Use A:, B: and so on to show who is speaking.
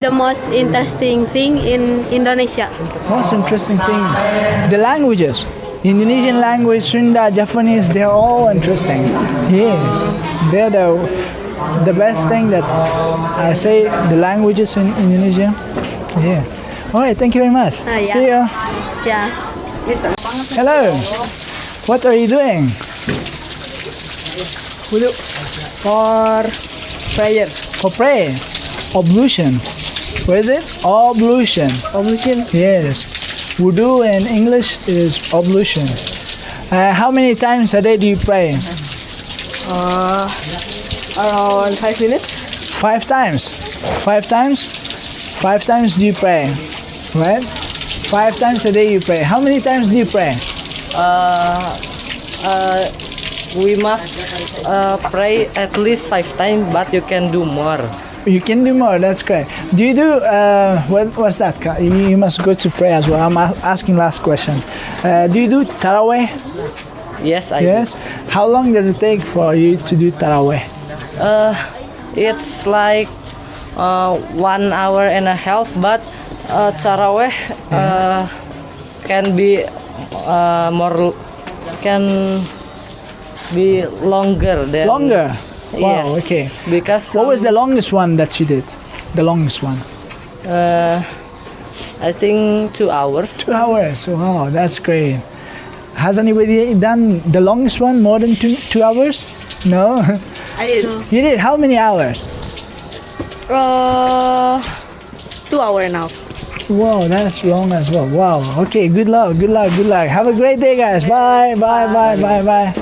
A: The most interesting thing in Indonesia.
B: Most interesting thing, the languages. Indonesian language, Sunda, Japanese, they're all interesting. Yeah, they're the best thing that I say. The languages in Indonesia. Yeah. All right. Thank you very much.
A: Yeah.
B: See you.
A: Yeah.
B: Hello. What are you doing?
C: Wudu for prayer.
B: For prayer. Ablution. What is it? Ablution.
C: Ablution.
B: Yes. Wudu in English is ablution. How many times a day do you pray?
C: Around 5 minutes.
B: 5 times. 5 times? 5 times do you pray? Right? 5 times a day you pray. How many times do you pray?
C: We must pray at least 5 times, but you can do more.
B: You can do more. That's great. Do you do what's that? You must go to pray as well. I'm asking last question. Do you do taraweh?
C: Yes, I
B: Yes. How long does it take for you to do taraweh?
C: do. It's like 1 hour and a half, but taraweh can be more, can be longer than.
B: Longer. Wow.
C: Yes,
B: Okay.
C: because
B: What was the longest one that you did? The longest one.
C: I think 2 hours.
B: 2 hours. Wow, that's great. Has anybody done the longest one more than 2 hours? No.
A: I did.
B: You did. How many hours?
A: 2 hour now.
B: Wow, that's long as well. Wow. Okay. Good luck. Good luck. Good luck. Have a great day, guys. Bye. Bye. Bye. Bye. Bye.